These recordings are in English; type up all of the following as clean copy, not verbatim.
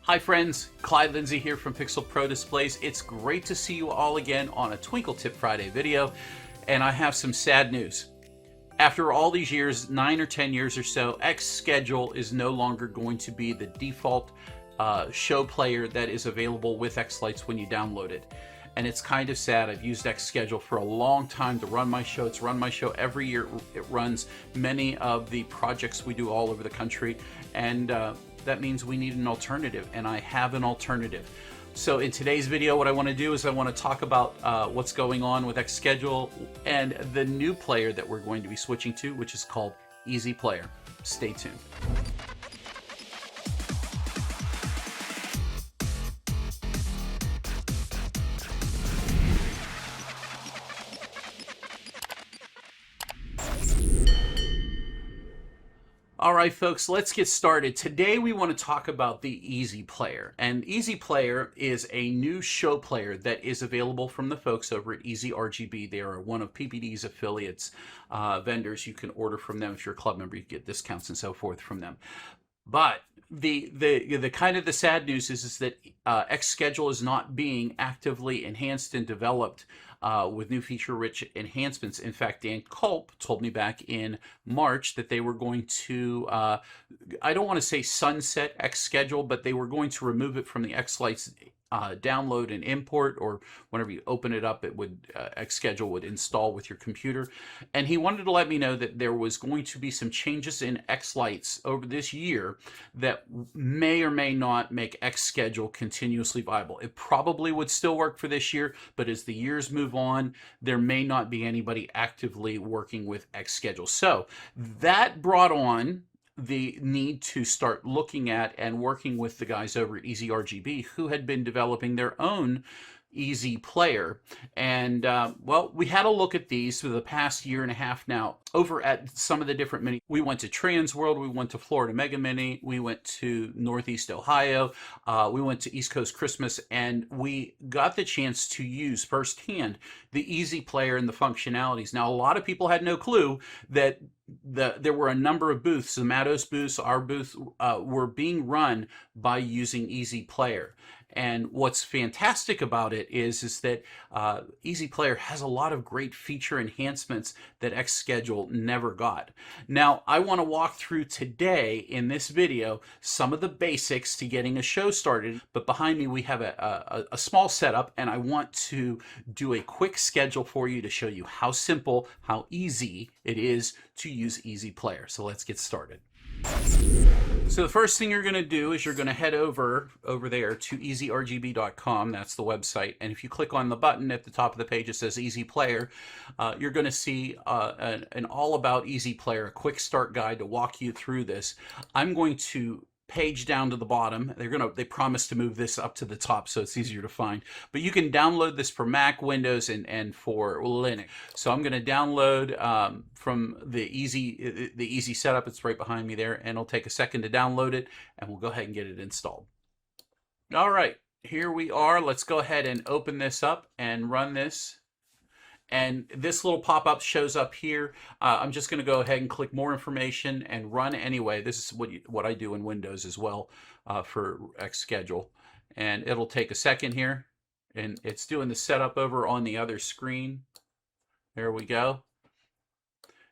Hi friends, Clyde Lindsay here from Pixel Pro Displays. It's great to see you all again on a Twinkle Tip Friday video, and I have some sad news. After all these years, 9 or 10 years or so, xSchedule is no longer going to be the default show player that is available with xLights when you download it. And it's kind of sad. I've used xSchedule for a long time to run my show. It's run my show every year. It runs many of the projects we do all over the country, and that means we need an alternative, and I have an alternative. So in today's video, what I want to do is I want to talk about what's going on with xSchedule and the new player that we're going to be switching to, which is called EZPlayer. Stay tuned. All right, folks, let's get started. Today we want to talk about the EZPlayer. And EZPlayer is a new show player that is available from the folks over at EZRGB. They are one of PPD's affiliates, vendors. You can order from them. If you're a club member, you get discounts and so forth from them. But the kind of the sad news is that xSchedule is not being actively enhanced and developed with new feature-rich enhancements. In fact, Dan Culp told me back in March that they were going to, I don't want to say sunset xSchedule, but they were going to remove it from the xLights download and import, or whenever you open it up, it would xSchedule would install with your computer. And he wanted to let me know that there was going to be some changes in xLights over this year that may or may not make xSchedule continuously viable. It probably would still work for this year, but as the years move on, there may not be anybody actively working with xSchedule. So that brought on the need to start looking at and working with the guys over at EZRGB, who had been developing their own EZPlayer. And well, we had a look at these for the past year and a half now over at some of the different mini. We went to Trans World, we went to Florida Mega Mini, we went to Northeast Ohio, we went to East Coast Christmas, and we got the chance to use firsthand the EZPlayer and the functionalities. Now, a lot of people had no clue that there were a number of booths, the Matos booths, our booth, were being run by using EZPlayer. And what's fantastic about it is that EZPlayer has a lot of great feature enhancements that xSchedule never got. Now, I want to walk through today in this video some of the basics to getting a show started, but behind me we have a small setup, and I want to do a quick schedule for you to show you how simple, how easy it is to use EZPlayer. So let's get started. So the first thing you're going to do is you're going to head over there to EZRGB.com. That's the website. And if you click on the button at the top of the page, it says EZPlayer. You're going to see an all about EZPlayer, a quick start guide to walk you through this. I'm going to page down to the bottom. They promise to move this up to the top so it's easier to find. But you can download this for Mac, Windows, and for Linux. So I'm going to download from the easy setup. It's right behind me there, and it'll take a second to download it, and we'll go ahead and get it installed. All right, here we are. Let's go ahead and open this up and run this. And this little pop-up shows up here. I'm just going to go ahead and click more information and run anyway. This is what I do in Windows as well for xSchedule. And it'll take a second here. And it's doing the setup over on the other screen. There we go.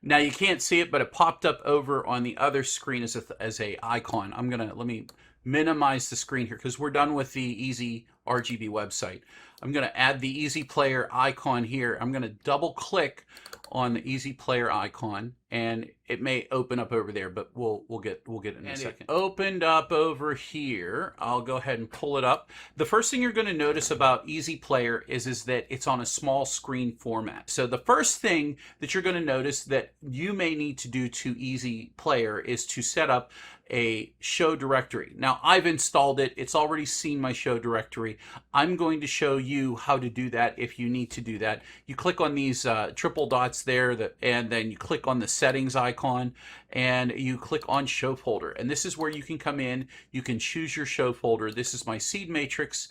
Now you can't see it, but it popped up over on the other screen as a icon. Let me minimize the screen here because we're done with the EZRGB website. I'm going to add the EZPlayer icon here. I'm going to double click on the EZPlayer icon, and it may open up over there, but we'll get it in a second. It opened up over here. I'll go ahead and pull it up. The first thing you're going to notice about EZPlayer is that it's on a small screen format. So the first thing that you're going to notice that you may need to do to EZPlayer is to set up a show directory. Now, I've installed it. It's already seen my show directory. I'm going to show you how to do that if you need to do that. You click on these triple dots there, and then you click on the settings icon, and you click on show folder. And this is where you can come in. You can choose your show folder. This is my seed matrix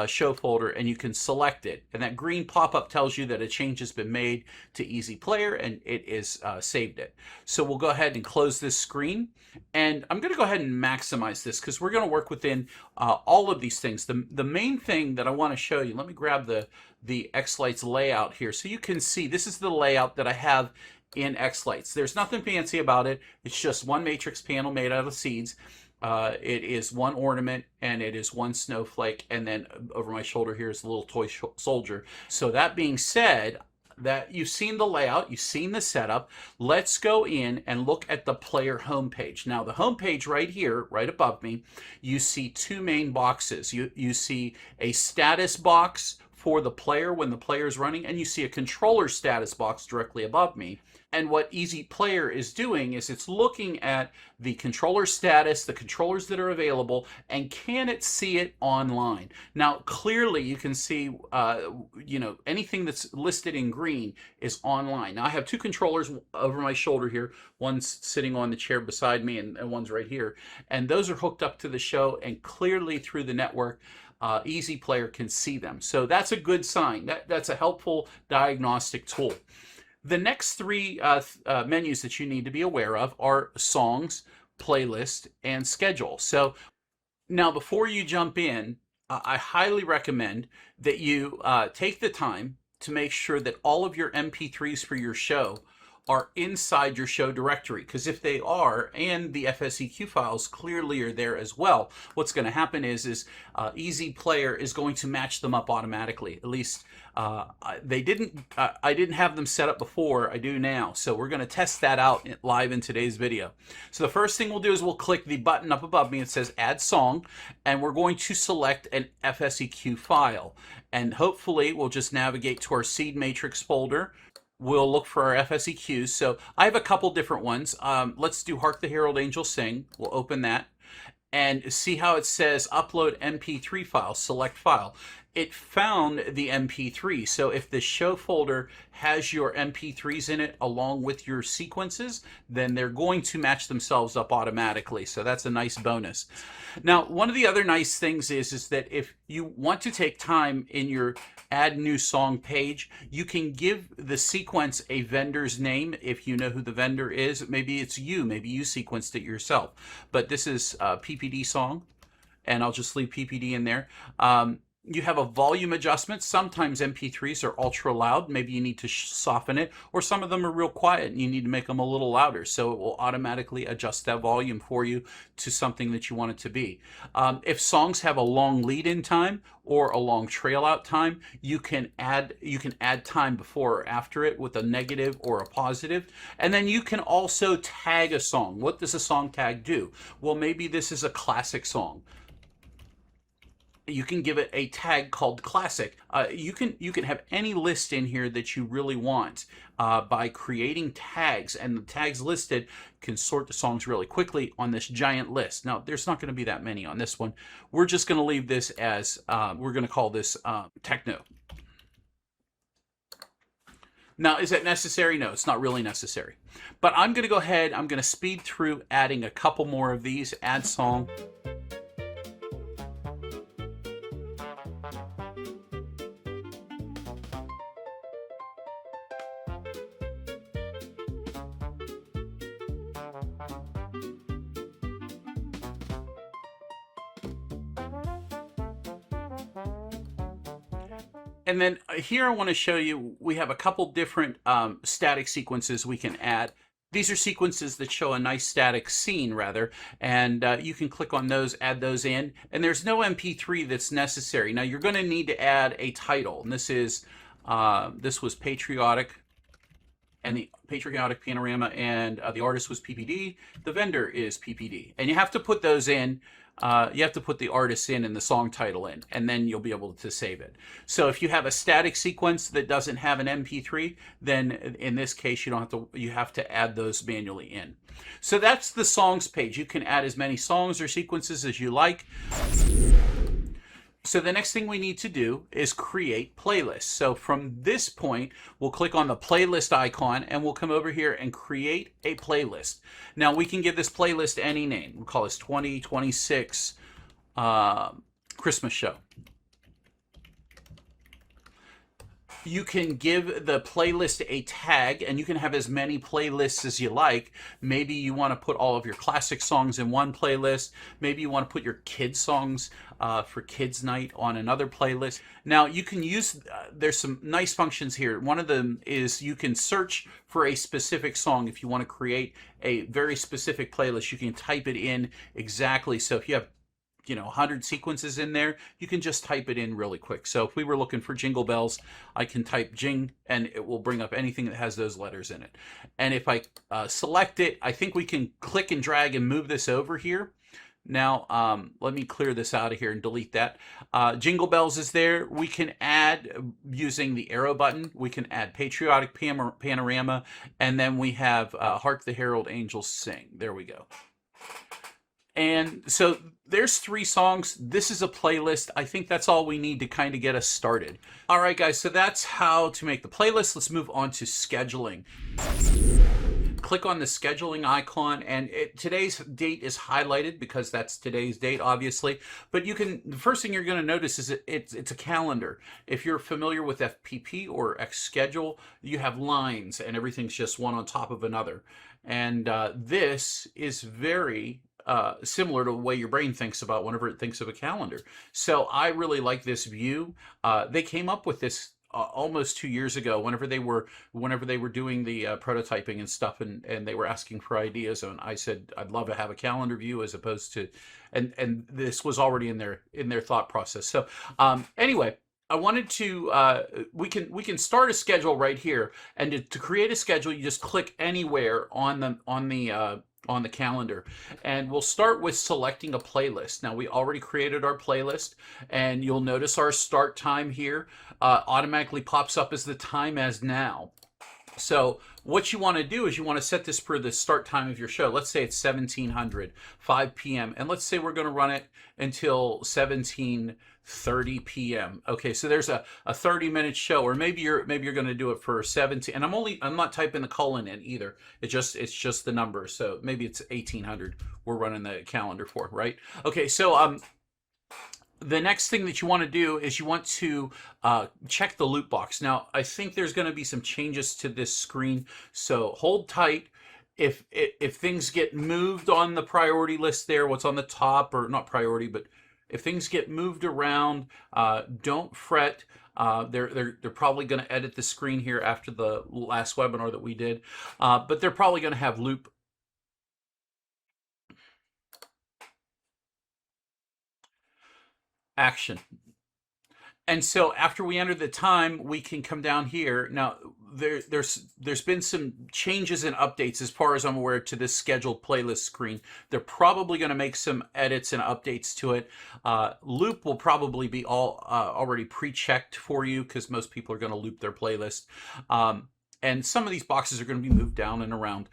show folder, and you can select it. And that green pop-up tells you that a change has been made to EZPlayer and it is saved it. So we'll go ahead and close this screen. And I'm going to go ahead and maximize this because we're going to work within all of these things. The main thing that I want to show you, let me grab the xLights layout here so you can see this is the layout that I have in xLights. There's nothing fancy about it. It's just one matrix panel made out of seeds. It is one ornament and it is one snowflake, and then over my shoulder here is a little toy soldier. So that being said, that you've seen the layout, you've seen the setup, let's go in and look at the player homepage. Now the homepage right here, right above me, you see two main boxes. You see a status box for the player when the player is running, and you see a controller status box directly above me. And what EZPlayer is doing is it's looking at the controller status, the controllers that are available, and can it see it online? Now, clearly you can see, anything that's listed in green is online. Now, I have two controllers over my shoulder here. One's sitting on the chair beside me and one's right here. And those are hooked up to the show, and clearly through the network, EZPlayer can see them. So that's a good sign. That's a helpful diagnostic tool. The next three menus that you need to be aware of are songs, playlist, and schedule. So now before you jump in, I highly recommend that you take the time to make sure that all of your MP3s for your show are inside your show directory, because if they are, and the FSEQ files clearly are there as well, what's going to happen is EZPlayer is going to match them up automatically. At least I didn't have them set up before. I do now. So we're going to test that out live in today's video. So the first thing we'll do is we'll click the button up above me. It says Add Song, and we're going to select an FSEQ file. And hopefully we'll just navigate to our seed matrix folder. We'll look for our FSEQs. So I have a couple different ones. Let's do Hark the Herald Angels Sing. We'll open that and see how it says upload MP3 file, select file. It found the MP3. So if the show folder has your MP3s in it along with your sequences, then they're going to match themselves up automatically. So that's a nice bonus. Now, one of the other nice things is that if you want to take time in your add new song page, you can give the sequence a vendor's name if you know who the vendor is. Maybe it's you, maybe you sequenced it yourself. But this is a PPD song, and I'll just leave PPD in there. You have a volume adjustment. Sometimes MP3s are ultra loud. Maybe you need to soften it, or some of them are real quiet and you need to make them a little louder. So it will automatically adjust that volume for you to something that you want it to be. If songs have a long lead-in time or a long trail-out time, you can add time before or after it with a negative or a positive. And then you can also tag a song. What does a song tag do? Well, maybe this is a classic song. You can give it a tag called classic. You can have any list in here that you really want by creating tags, and the tags listed can sort the songs really quickly on this giant list. Now, there's not going to be that many on this one. We're just going to leave this as, we're going to call this techno. Now, is that necessary? No, it's not really necessary. But I'm going to go ahead, I'm going to speed through adding a couple more of these. Add song. And then here I want to show you, we have a couple different static sequences we can add. These are sequences that show a nice static scene, rather, and you can click on those, add those in, and there's no MP3 that's necessary. Now, you're going to need to add a title, and this was Patriotic, and the Patriotic Panorama, and the artist was PPD, the vendor is PPD, and you have to put those in. You have to put the artist in and the song title in, and then you'll be able to save it. So if you have a static sequence that doesn't have an MP3, then in this case you have to add those manually in. So that's the songs page. You can add as many songs or sequences as you like. So the next thing we need to do is create playlists. So from this point, we'll click on the playlist icon and we'll come over here and create a playlist. Now we can give this playlist any name. We'll call this 2026 Christmas show. You can give the playlist a tag, and you can have as many playlists as you like. Maybe you want to put all of your classic songs in one playlist. Maybe you want to put your kids songs for kids night on another playlist. Now you can use, there's some nice functions here. One of them is you can search for a specific song. If you want to create a very specific playlist, you can type it in exactly. So if you have 100 sequences in there, you can just type it in really quick. So if we were looking for Jingle Bells, I can type Jing, and it will bring up anything that has those letters in it. And if I select it, I think we can click and drag and move this over here. Now, let me clear this out of here and delete that. Jingle Bells is there. We can add, using the arrow button, we can add Patriotic Panorama, and then we have Hark the Herald Angels Sing. There we go. And so there's 3 songs. This is a playlist. I think that's all we need to kind of get us started. All right, guys, so that's how to make the playlist. Let's move on to scheduling. Click on the scheduling icon, and today's date is highlighted because that's today's date, obviously. But you can, the first thing you're going to notice is it's a calendar. If you're familiar with FPP or xSchedule, you have lines, and everything's just one on top of another. And this is very similar to the way your brain thinks about whenever it thinks of a calendar. So I really like this view. They came up with this almost 2 years ago, whenever they were doing the prototyping and stuff, and they were asking for ideas, and I said I'd love to have a calendar view as opposed to, and this was already in their thought process. So anyway, I wanted to we can start a schedule right here, and to create a schedule, you just click anywhere on the calendar, and we'll start with selecting a playlist. Now, we already created our playlist, and you'll notice our start time here automatically pops up as the time as now. So what you want to do is you want to set this for the start time of your show. Let's say it's 1700, 5 p.m. And let's say we're going to run it until 17:30 p.m. Okay, so there's a 30-minute show, or maybe you're going to do it for 17. And I'm not typing the colon in either. It's just the number. So maybe it's 1800 we're running the calendar for, right? Okay, so the next thing that you want to do is you want to check the loop box. Now, I think there's going to be some changes to this screen, so hold tight. If things get moved on the priority list there, what's on the top, or not priority, but if things get moved around, don't fret. They're probably going to edit the screen here after the last webinar that we did, but they're probably going to have loop action. And so after we enter the time, we can come down here. Now, there's been some changes and updates, as far as I'm aware, to this scheduled playlist screen. They're probably going to make some edits and updates to it. Loop will probably be already pre-checked for you, because most people are going to loop their playlist. And some of these boxes are going to be moved down and around.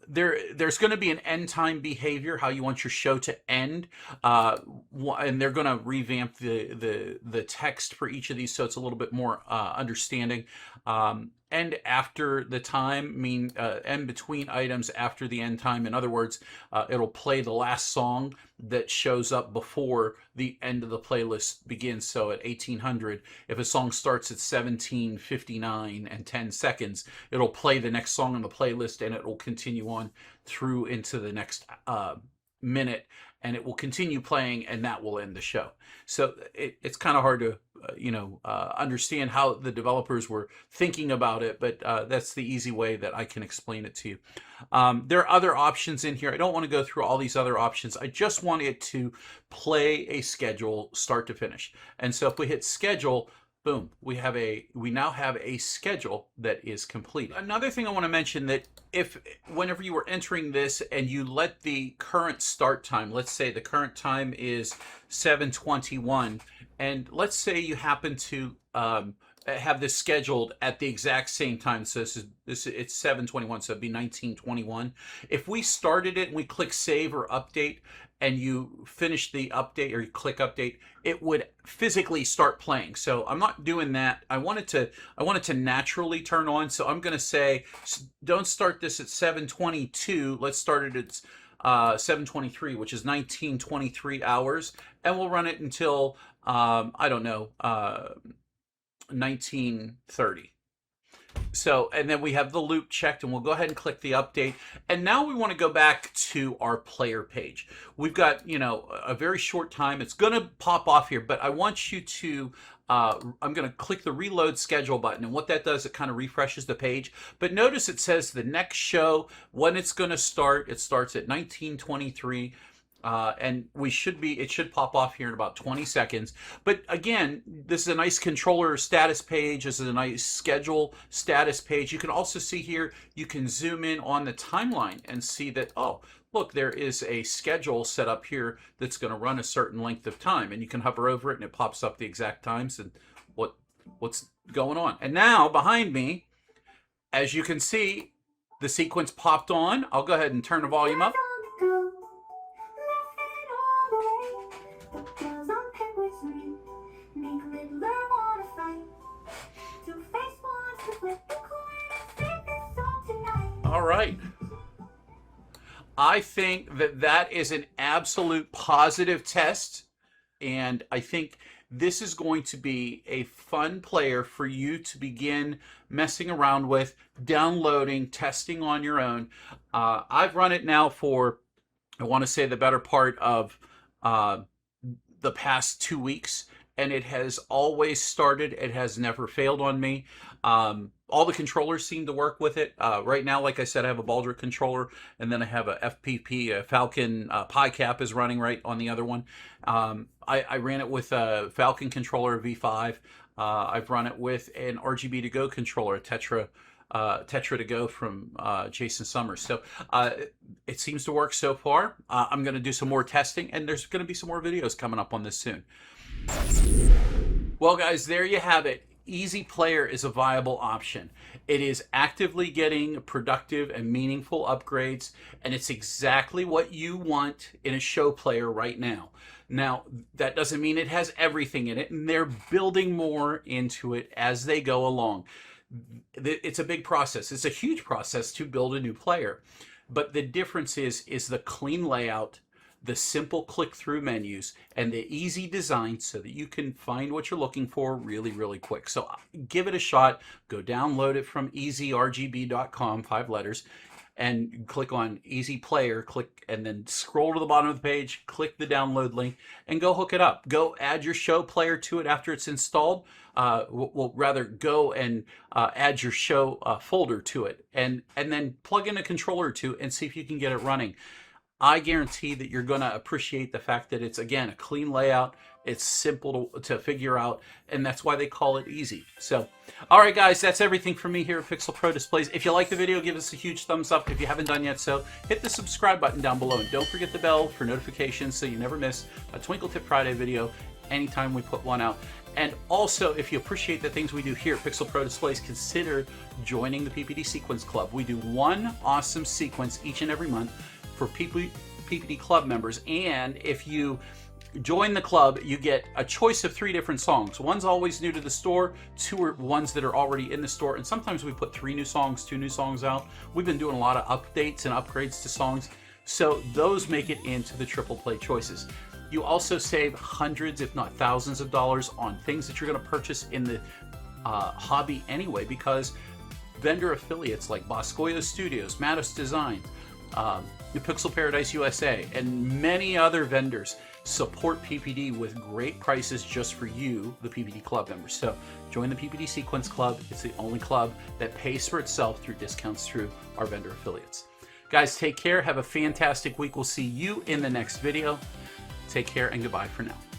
There's going to be an end time behavior, how you want your show to end, and they're going to revamp the text for each of these, so it's a little bit more understanding. And after the time, end between items after the end time. In other words, it'll play the last song that shows up before the end of the playlist begins. So at 1800, if a song starts at 17:59 and 10 seconds, it'll play the next song on the playlist, and it will continue on through into the next minute, and it will continue playing, and that will end the show. So it's kind of hard to understand how the developers were thinking about it, but that's the easy way that I can explain it to you. There are other options in here. I don't want to go through all these other options. I just want it to play a schedule start to finish. And so if we hit schedule, boom, we now have a schedule that is complete. Another thing I want to mention, that whenever you were entering this and you let the current start time, let's say the current time is 7:21, and let's say you happen to have this scheduled at the exact same time. So it's 7:21, so it'd be 19:21. If we started it and we click save or update, and you finish the update, or you click update, it would physically start playing. So I'm not doing that. I want it to naturally turn on. So I'm going to say, don't start this at 7:22. Let's start it at 7:23, which is 19:23 hours, and we'll run it until I don't know, 1930. So, and then we have the loop checked, and we'll go ahead and click the update. And now we want to go back to our player page. We've got, you know, a very short time. It's going to pop off here, but I want you to, I'm going to click the reload schedule button. And what that does, it kind of refreshes the page. But notice it says the next show, when it's going to start, it starts at 1923. And it should pop off here in about 20 seconds. But again, this is a nice controller status page. This is a nice schedule status page. You can also see here, you can zoom in on the timeline and see that, oh, look, there is a schedule set up here that's going to run a certain length of time. And you can hover over it and it pops up the exact times and what's going on. And now behind me, as you can see, the sequence popped on. I'll go ahead and turn the volume up. All right. I think that is an absolute positive test, and I think this is going to be a fun player for you to begin messing around with, downloading, testing on your own. I've run it now for, I want to say, the better part of the past 2 weeks, and it has always started. It has never failed on me. All the controllers seem to work with it. Right now, like I said, I have a Baldric controller, and then I have a FPP, a Falcon PiCap is running right on the other one. I ran it with a Falcon controller, a V5. I've run it with an RGB to go controller, a Tetra to go from Jason Summers. So it seems to work so far. I'm going to do some more testing, and there's going to be some more videos coming up on this soon. Well, guys, there you have it. EZPlayer is a viable option. It is actively getting productive and meaningful upgrades, and it's exactly what you want in a show player right now. Now, that doesn't mean it has everything in it, and they're building more into it as they go along. It's a big process. It's a huge process to build a new player. But the difference is the clean layout, the simple click-through menus, and the easy design so that you can find what you're looking for really, really quick. So give it a shot. Go download it from EZRGB.com, 5 letters, and click on EZPlayer, click, and then scroll to the bottom of the page, click the download link, and go hook it up. Go add your show player to it after it's installed. Well, rather go and add your show folder to it, and then plug in a controller or two and see if you can get it running. I guarantee that you're going to appreciate the fact that it's, again, a clean layout. It's simple to figure out, and that's why they call it easy. So, all right, guys, that's everything from me here at Pixel Pro Displays. If you like the video, give us a huge thumbs up. If you haven't done yet so, hit the subscribe button down below, and don't forget the bell for notifications so you never miss a Twinkle Tip Friday video anytime we put one out. And also, if you appreciate the things we do here at Pixel Pro Displays, consider joining the PPD Sequence Club. We do one awesome sequence each and every month for PPD Club members, and if you join the club, you get a choice of 3 different songs. One's always new to the store, 2 are ones that are already in the store, and sometimes we put 3 new songs, 2 new songs out. We've been doing a lot of updates and upgrades to songs, so those make it into the triple play choices. You also save hundreds, if not thousands of dollars on things that you're going to purchase in the hobby anyway, because vendor affiliates like Boscoyo Studios, Matos Design, the Pixel Paradise USA, and many other vendors support PPD with great prices just for you, the PPD Club members. So join the PPD Sequence Club. It's the only club that pays for itself through discounts through our vendor affiliates. Guys, take care. Have a fantastic week. We'll see you in the next video. Take care and goodbye for now.